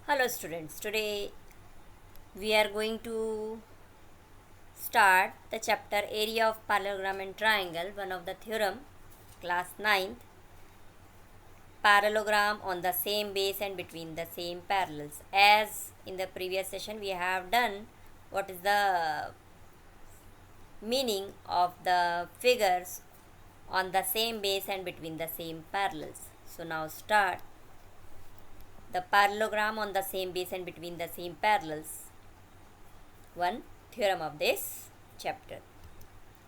Hello students, today we are going to start the chapter area of parallelogram and triangle, one of the theorem, class ninth, parallelogram on the same base and between the same parallels. As in the previous session we have done what is the meaning of the figures on the same base and between the same parallels. So now start the parallelogram on the same base and between the same parallels. One theorem of this chapter.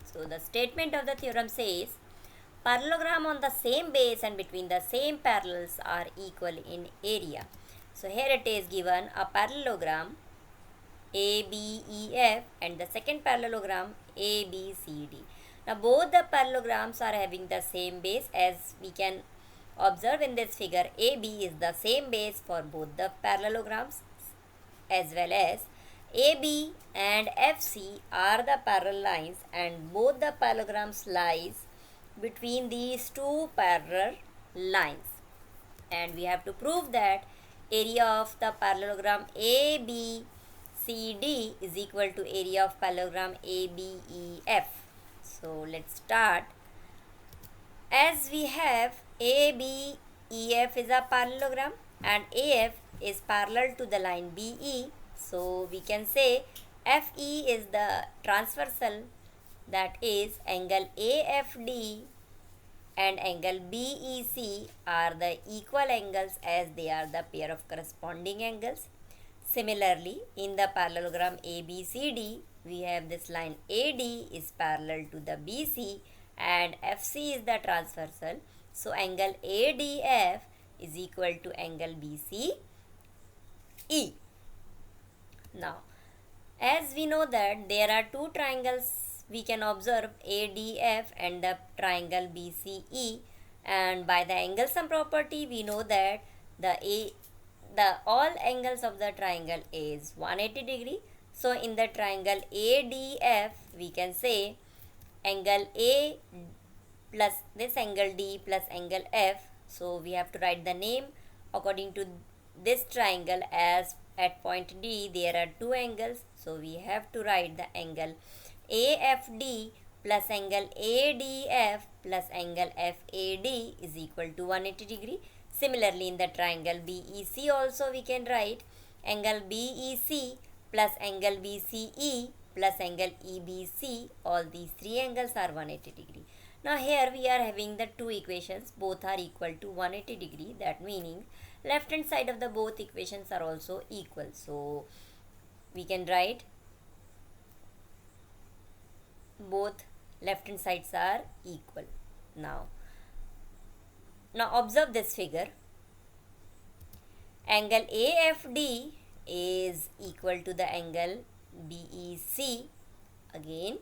So the statement of the theorem says parallelogram on the same base and between the same parallels are equal in area. So here it is given a parallelogram ABEF and the second parallelogram ABCD. Now both the parallelograms are having the same base, as we can observe in this figure. AB is the same base for both the parallelograms, as well as AB and FC are the parallel lines, and both the parallelograms lies between these two parallel lines. And we have to prove that area of the parallelogram ABCD is equal to area of parallelogram ABEF. So let's start. As we have ABEF is a parallelogram and AF is parallel to the line BE, so we can say FE is the transversal, that is angle AFD and angle BEC are the equal angles, as they are the pair of corresponding angles. Similarly, in the parallelogram ABCD, we have this line AD is parallel to the BC and FC is the transversal. So angle ADF is equal to angle BCE. Now, as we know that there are two triangles we can observe, ADF and the triangle BCE, and by the angle sum property we know that the all angles of the triangle is 180 degree. So in the triangle ADF we can say angle A plus this angle D plus angle F. So we have to write the name according to this triangle, as at point D there are two angles. So we have to write the angle AFD plus angle ADF plus angle FAD is equal to 180 degree. Similarly, in the triangle BEC also we can write angle BEC plus angle BCE plus angle EBC. All these three angles are 180 degree. Now here we are having the two equations, both are equal to 180 degree. That meaning left hand side of the both equations are also equal. So we can write both left hand sides are equal. Now observe this figure. Angle AFD is equal to the angle BEC. Again,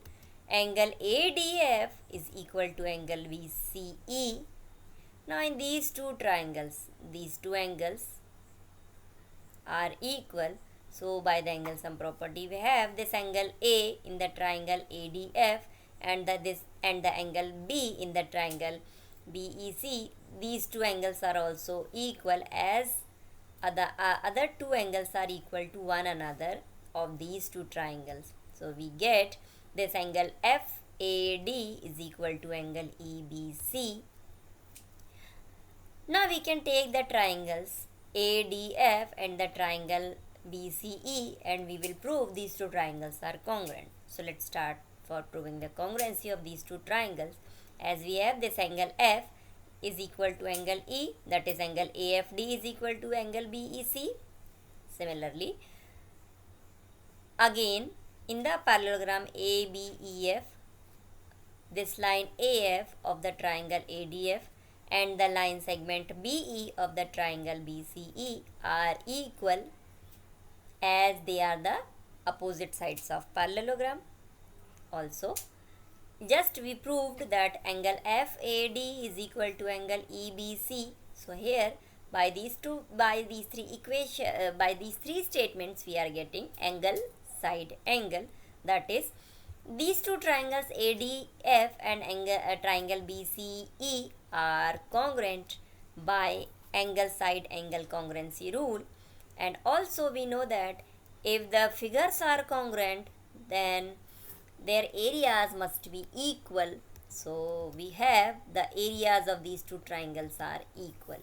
angle ADF is equal to angle BCE. Now in these two triangles, these two angles are equal. So by the angle sum property we have this angle A in the triangle ADF and the angle B in the triangle BEC. These two angles are also equal, as other two angles are equal to one another of these two triangles. So we get this angle FAD is equal to angle EBC. Now we can take the triangles ADF and the triangle BCE and we will prove these two triangles are congruent. So let's start for proving the congruency of these two triangles. As we have this angle F is equal to angle E, that is angle AFD is equal to angle BEC. Similarly, again in the parallelogram ABEF, this line AF of the triangle ADF and the line segment BE of the triangle BCE are equal, as they are the opposite sides of parallelogram. Also, just we proved that angle FAD is equal to angle EBC. So here by these three statements we are getting angle side angle, that is these two triangles ADF and triangle BCE are congruent by angle side angle congruency rule. And also we know that if the figures are congruent, then their areas must be equal. So we have the areas of these two triangles are equal.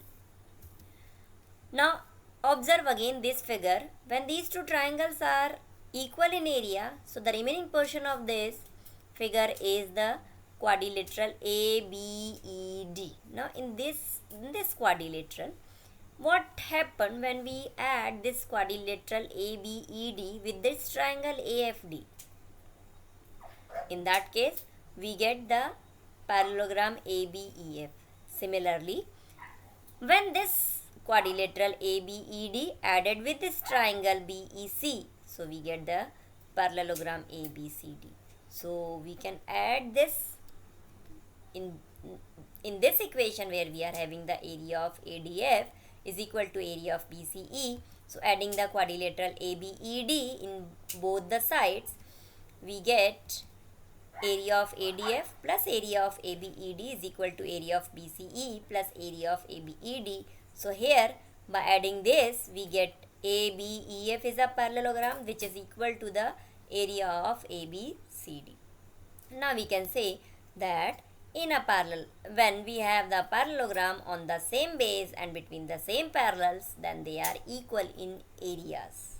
Now observe again this figure. When these two triangles are equal in area, so the remaining portion of this figure is the quadrilateral ABED. Now in this quadrilateral, what happened when we add this quadrilateral ABED with this triangle AFD? In that case, we get the parallelogram ABEF. Similarly, when this quadrilateral ABED added with this triangle BEC, so we get the parallelogram ABCD. So we can add this in this equation where we are having the area of ADF is equal to area of BCE. So adding the quadrilateral ABED in both the sides, we get area of ADF plus area of ABED is equal to area of BCE plus area of ABED. So here by adding this, we get ABEF is a parallelogram which is equal to the area of ABCD. Now we can say that in a parallel, when we have the parallelogram on the same base and between the same parallels, then they are equal in areas.